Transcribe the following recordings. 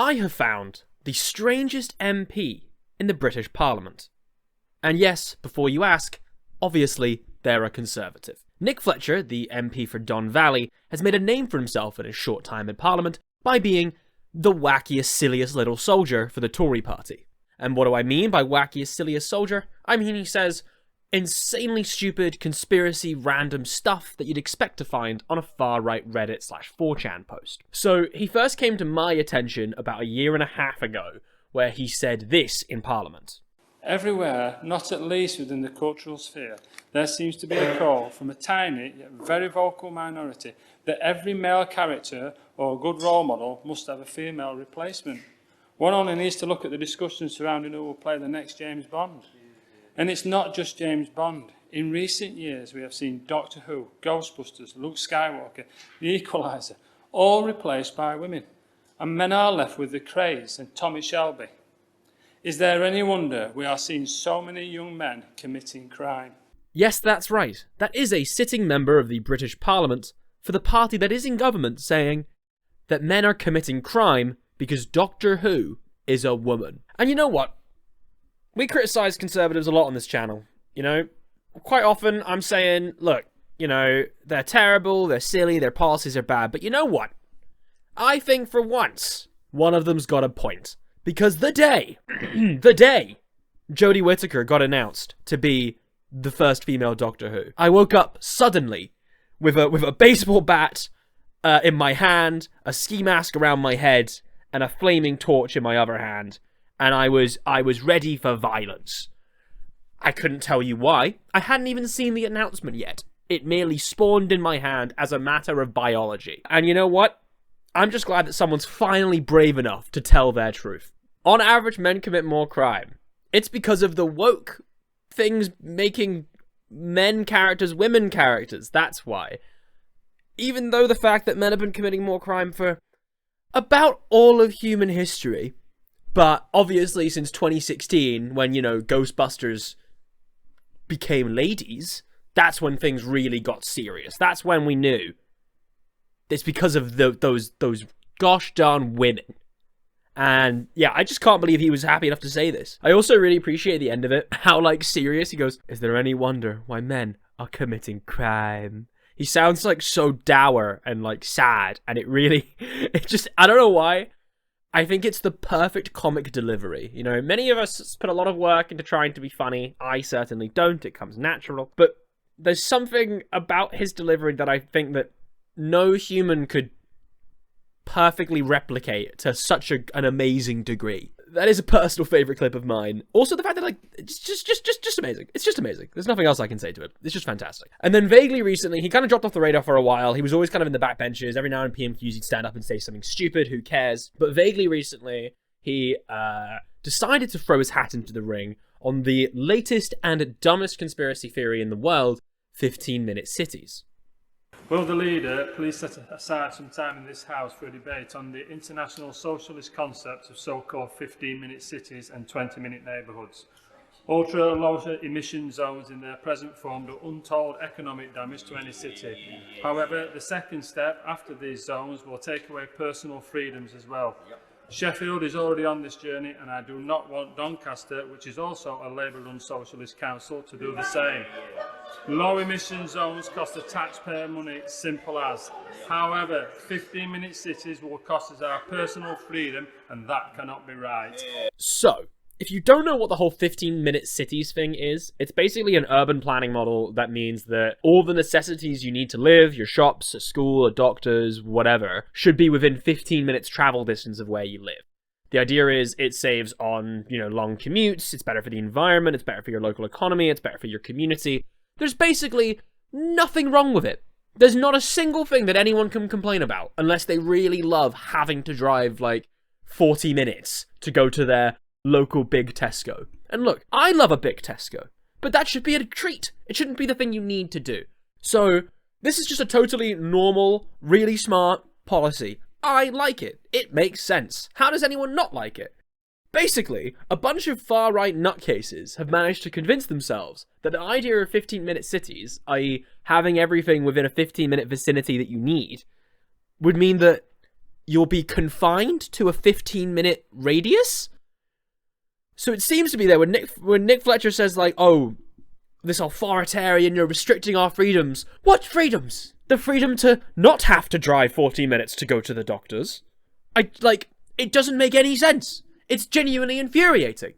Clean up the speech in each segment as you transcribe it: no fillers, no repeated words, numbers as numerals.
I have found the strangest MP in the British Parliament. And yes, before you ask, obviously they're a Conservative. Nick Fletcher, the MP for Don Valley, has made a name for himself in his short time in Parliament by being the wackiest, silliest little soldier for the Tory party. And what do I mean by wackiest, silliest soldier? I mean he says insanely stupid, conspiracy, random stuff that you'd expect to find on a far-right Reddit/4chan post. So he first came to my attention about a year and a half ago, where he said this in Parliament. Everywhere, not at least within the cultural sphere, there seems to be a call from a tiny yet very vocal minority that every male character or good role model must have a female replacement. One only needs to look at the discussion surrounding who will play the next James Bond. And it's not just James Bond. In recent years, we have seen Doctor Who, Ghostbusters, Luke Skywalker, The Equalizer, all replaced by women. And men are left with the Craze and Tommy Shelby. Is there any wonder we are seeing so many young men committing crime? Yes, that's right. That is a sitting member of the British Parliament for the party that is in government saying that men are committing crime because Doctor Who is a woman. And you know what? We criticise Conservatives a lot on this channel. You know, quite often I'm saying, look, you know, they're terrible, they're silly, their policies are bad. But you know what? I think for once, one of them's got a point. Because the day Jodie Whittaker got announced to be the first female Doctor Who, I woke up suddenly with a baseball bat in my hand, a ski mask around my head, and a flaming torch in my other hand, and I was ready for violence. I couldn't tell you why. I hadn't even seen the announcement yet. It merely spawned in my hand as a matter of biology. And you know what? I'm just glad that someone's finally brave enough to tell their truth. On average, men commit more crime. It's because of the woke things making men characters women characters. That's why. Even though the fact that men have been committing more crime for about all of human history, but obviously since 2016, when, you know, Ghostbusters became ladies, that's when things really got serious. That's when we knew. It's because of those gosh darn women. And yeah, I just can't believe he was happy enough to say this. I also really appreciate the end of it. How, like, serious. He goes, is there any wonder why men are committing crime? He sounds, like, so dour and, like, sad. And it really, it just, I don't know why. I think it's the perfect comic delivery. You know, many of us put a lot of work into trying to be funny. I certainly don't. It comes natural. But there's something about his delivery that I think that no human could perfectly replicate to such an amazing degree. That is a personal favorite clip of mine. Also, the fact that, like, it's just amazing. It's just amazing. There's nothing else I can say to it. It's just fantastic. And then vaguely recently, he kind of dropped off the radar for a while. He was always kind of in the backbenches. Every now and then PMQs, he'd stand up and say something stupid. Who cares? But vaguely recently, he decided to throw his hat into the ring on the latest and dumbest conspiracy theory in the world, 15-minute cities. Will the leader please set aside some time in this House for a debate on the international socialist concept of so-called 15-minute cities and 20-minute neighbourhoods? Ultra-low emission zones in their present form do untold economic damage to any city. However, the second step after these zones will take away personal freedoms as well. Sheffield is already on this journey, and I do not want Doncaster, which is also a Labour-run socialist council, to do the same. Low emission zones cost the taxpayer money, simple as. However, 15-minute cities will cost us our personal freedom, and that cannot be right. So, if you don't know what the whole 15-minute cities thing is, it's basically an urban planning model that means that all the necessities you need to live, your shops, a school, a doctor's, whatever, should be within 15 minutes travel distance of where you live. The idea is it saves on, you know, long commutes, it's better for the environment, it's better for your local economy, it's better for your community. There's basically nothing wrong with it. There's not a single thing that anyone can complain about, unless they really love having to drive, like, 40 minutes to go to their local big Tesco. And look, I love a big Tesco, but that should be a treat. It shouldn't be the thing you need to do. So, this is just a totally normal, really smart policy. I like it. It makes sense. How does anyone not like it? Basically, a bunch of far-right nutcases have managed to convince themselves that the idea of 15-minute cities, i.e. having everything within a 15-minute vicinity that you need, would mean that you'll be confined to a 15-minute radius. So it seems to be there when Nick Fletcher says, like, oh, this authoritarian, you're restricting our freedoms. What freedoms? The freedom to not have to drive 40 minutes to go to the doctors. It doesn't make any sense. It's genuinely infuriating.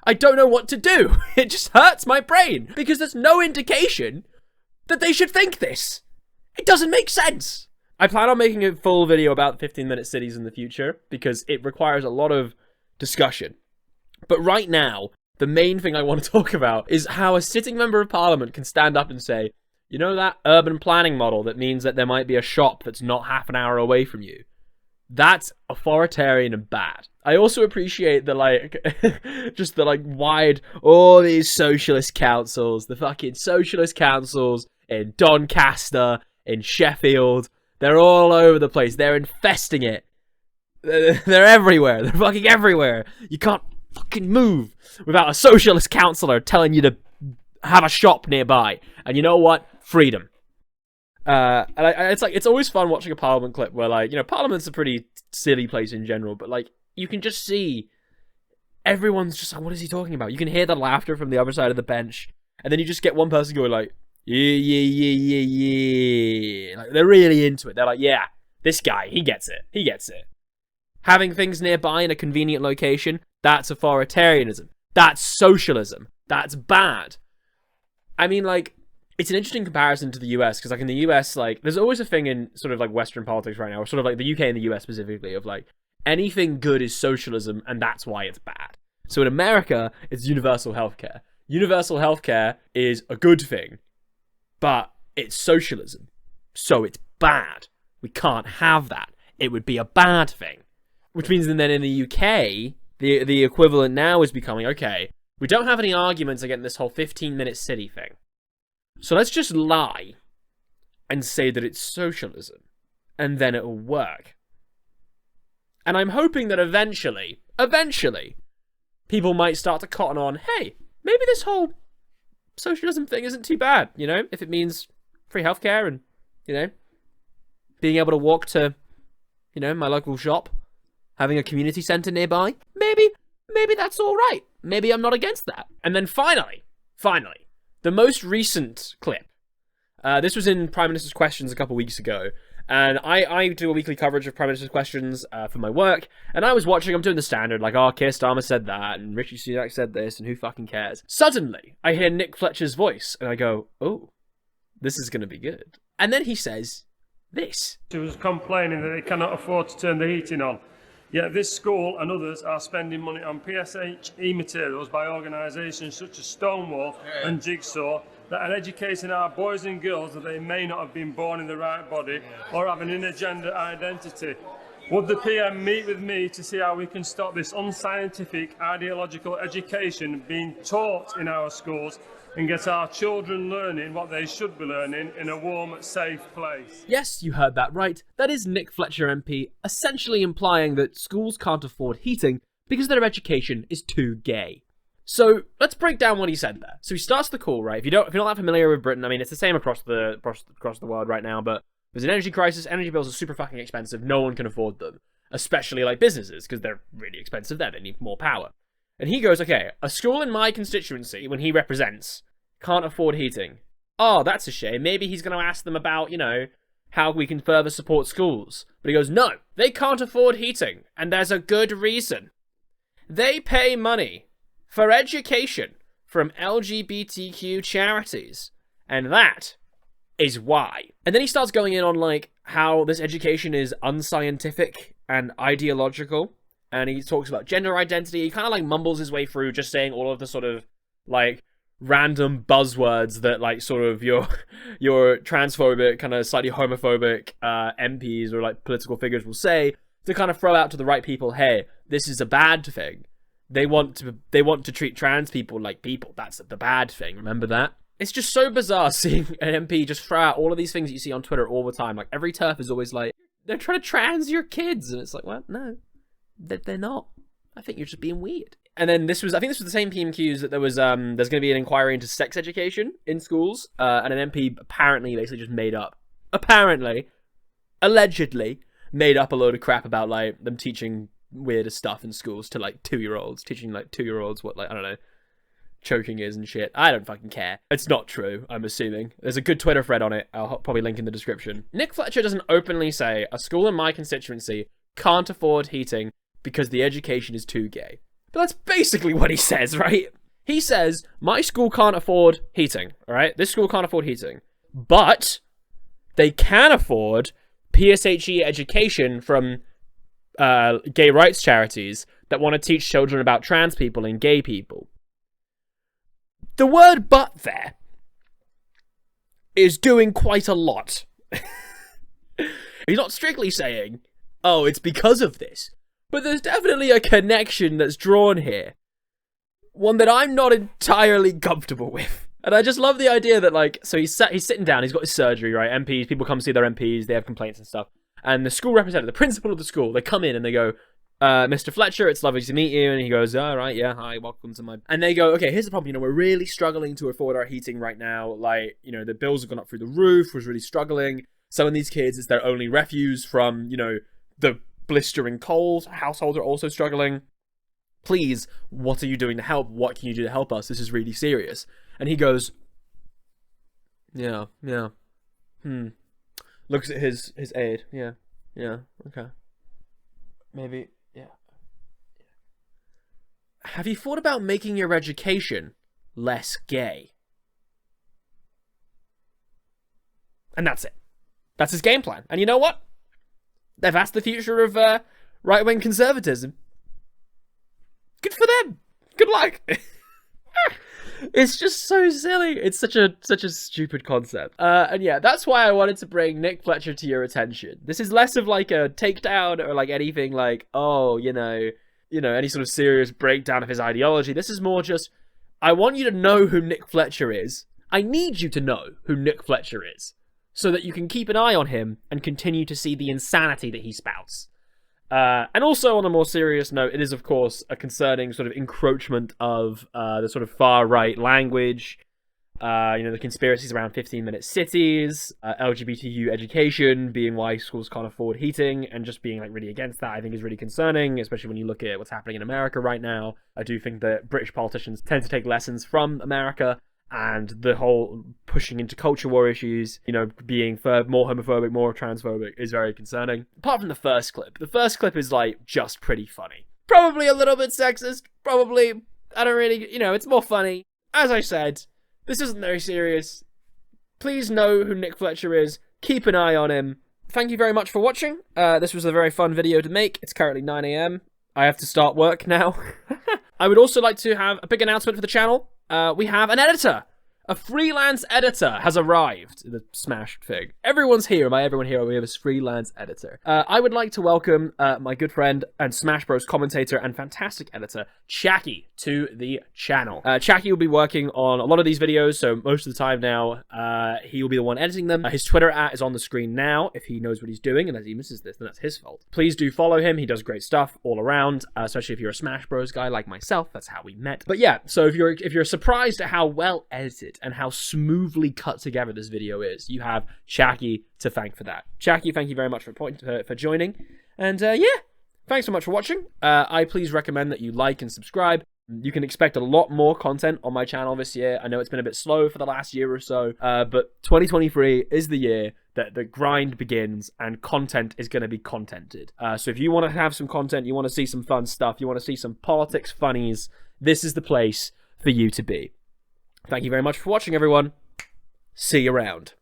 I don't know what to do. It just hurts my brain because there's no indication that they should think this. It doesn't make sense. I plan on making a full video about 15-minute cities in the future because it requires a lot of discussion. But right now, the main thing I want to talk about is how a sitting member of parliament can stand up and say, you know that urban planning model that means that there might be a shop that's not half an hour away from you? That's authoritarian and bad. I also appreciate the, like, just the, like, wide, all these socialist councils, the fucking socialist councils in Doncaster, in Sheffield, they're all over the place. They're infesting it. They're everywhere. They're fucking everywhere. You can't fucking move without a socialist councillor telling you to have a shop nearby. And you know what? Freedom. It's always fun watching a parliament clip where, like, you know, parliament's a pretty silly place in general, but, like, you can just see everyone's just like, what is he talking about? You can hear the laughter from the other side of the bench, and then you just get one person going like, yeah. Like, they're really into it. They're like, yeah, this guy, he gets it. He gets it. Having things nearby in a convenient location, that's authoritarianism. That's socialism. That's bad. I mean, like, it's an interesting comparison to the US, because, like, in the US, like, there's always a thing in sort of, like, Western politics right now, or sort of, like, the UK and the US specifically, of, like, anything good is socialism, and that's why it's bad. So in America, it's universal healthcare. Universal healthcare is a good thing, but it's socialism, so it's bad. We can't have that. It would be a bad thing. Which means that then in the UK, the equivalent now is becoming, okay, we don't have any arguments against this whole 15-minute city thing. So let's just lie and say that it's socialism, and then it'll work. And I'm hoping that eventually, people might start to cotton on, hey, maybe this whole socialism thing isn't too bad, you know, if it means free healthcare and, you know, being able to walk to, you know, my local shop, having a community centre nearby, maybe that's all right. Maybe I'm not against that. And then finally, the most recent clip. This was in Prime Minister's Questions a couple weeks ago. And I do a weekly coverage of Prime Minister's Questions for my work. And I was watching, I'm doing the standard, like, oh, Keir Starmer said that, and Rishi Sunak said this, and who fucking cares? Suddenly, I hear Nick Fletcher's voice, and I go, oh, this is going to be good. And then he says this. She was complaining that they cannot afford to turn the heating on. Yet this school and others are spending money on PSHE materials by organisations such as Stonewall and Jigsaw that are educating our boys and girls that they may not have been born in the right body or have an inner gender identity. Would the PM meet with me to see how we can stop this unscientific ideological education being taught in our schools and get our children learning what they should be learning in a warm, safe place? Yes, you heard that right. That is Nick Fletcher MP essentially implying that schools can't afford heating because their education is too gay. So let's break down what he said there. So he starts the call, right? If you're not that familiar with Britain, I mean, it's the same across the world right now, but there's an energy crisis. Energy bills are super fucking expensive. No one can afford them, especially like businesses, because they're really expensive there. They need more power. And he goes, okay, a school in my constituency, when he represents, can't afford heating. Oh, that's a shame. Maybe he's going to ask them about, you know, how we can further support schools. But he goes, no, they can't afford heating. And there's a good reason. They pay money for education from LGBTQ charities. And that is why. And then he starts going in on, like, how this education is unscientific and ideological. And he talks about gender identity. He kind of, like, mumbles his way through just saying all of the sort of, like, random buzzwords that, like, sort of your transphobic, kind of slightly homophobic MPs or, like, political figures will say to kind of throw out to the right people, hey, this is a bad thing. They want to treat trans people like people. That's the bad thing. Remember that? It's just so bizarre seeing an MP just throw out all of these things that you see on Twitter all the time. Like, every turf is always like, they're trying to trans your kids. And it's like, well, no, they're not. I think you're just being weird. And then I think this was the same PMQs that there was, there's going to be an inquiry into sex education in schools. And an MP apparently basically just allegedly made up a load of crap about like them teaching weirder stuff in schools to like 2-year-olds, teaching like 2-year-olds what, like, I don't know, choking is and shit. I don't fucking care. It's not true, I'm assuming. There's a good Twitter thread on it. I'll probably link in the description. Nick Fletcher doesn't openly say a school in my constituency can't afford heating because the education is too gay. But that's basically what he says, right? He says, my school can't afford heating, all right? This school can't afford heating. But they can afford PSHE education from gay rights charities that want to teach children about trans people and gay people. The word "but" there is doing quite a lot. He's not strictly saying, oh, it's because of this. But there's definitely a connection that's drawn here. One that I'm not entirely comfortable with. And I just love the idea that, like, so he's sitting down, he's got his surgery, right? MPs, people come see their MPs, they have complaints and stuff. And the school representative, the principal of the school, they come in and they go, Mr. Fletcher, it's lovely to meet you. And he goes, all right, yeah, hi, welcome to my... And they go, okay, here's the problem. You know, we're really struggling to afford our heating right now. Like, you know, the bills have gone up through the roof. We're really struggling. Some of these kids, it's their only refuse from, you know, the blistering cold. Households are also struggling. Please, what are you doing to help? What can you do to help us? This is really serious. And he goes, yeah. Looks at his aide. Yeah, okay. Maybe, yeah. Have you thought about making your education less gay? And that's it. That's his game plan. And you know what? That's the future of right-wing conservatism. Good for them. Good luck. It's just so silly. It's such a stupid concept. And yeah, that's why I wanted to bring Nick Fletcher to your attention. This is less of like a takedown or like anything like, oh, you know, any sort of serious breakdown of his ideology. This is more just, I want you to know who Nick Fletcher is. I need you to know who Nick Fletcher is so that you can keep an eye on him and continue to see the insanity that he spouts. And also, on a more serious note, it is, of course, a concerning sort of encroachment of the sort of far-right language, the conspiracies around 15-minute cities, LGBTQ education being why schools can't afford heating, and just being like really against that, I think is really concerning, especially when you look at what's happening in America right now. I do think that British politicians tend to take lessons from America, and the whole pushing into culture war issues, being more homophobic, more transphobic is very concerning. Apart from the first clip. The first clip is, like, just pretty funny. Probably a little bit sexist. Probably, I don't really, it's more funny. As I said, this isn't very serious. Please know who Nick Fletcher is. Keep an eye on him. Thank you very much for watching. This was a very fun video to make. It's currently 9 AM. I have to start work now. I would also like to have a big announcement for the channel. We have an editor. A freelance editor has arrived. The smashed thing. Everyone's here. By everyone here, we have a freelance editor. I would like to welcome my good friend and Smash Bros commentator and fantastic editor, Chakkie, to the channel. Chakkie will be working on a lot of these videos, so most of the time now, he will be the one editing them. His Twitter @ is on the screen now. If he knows what he's doing, and as he misses this, then that's his fault. Please do follow him. He does great stuff all around, especially if you're a Smash Bros guy like myself. That's how we met. But yeah, so if you're surprised at how well edited and how smoothly cut together this video is, you have Chakkie to thank for that. Chakkie, thank you very much for joining. And yeah, thanks so much for watching. I please recommend that you like and subscribe. You can expect a lot more content on my channel this year. I know it's been a bit slow for the last year or so, but 2023 is the year that the grind begins and content is going to be contented. So if you want to have some content, you want to see some fun stuff, you want to see some politics funnies, this is the place for you to be. Thank you very much for watching, everyone. See you around.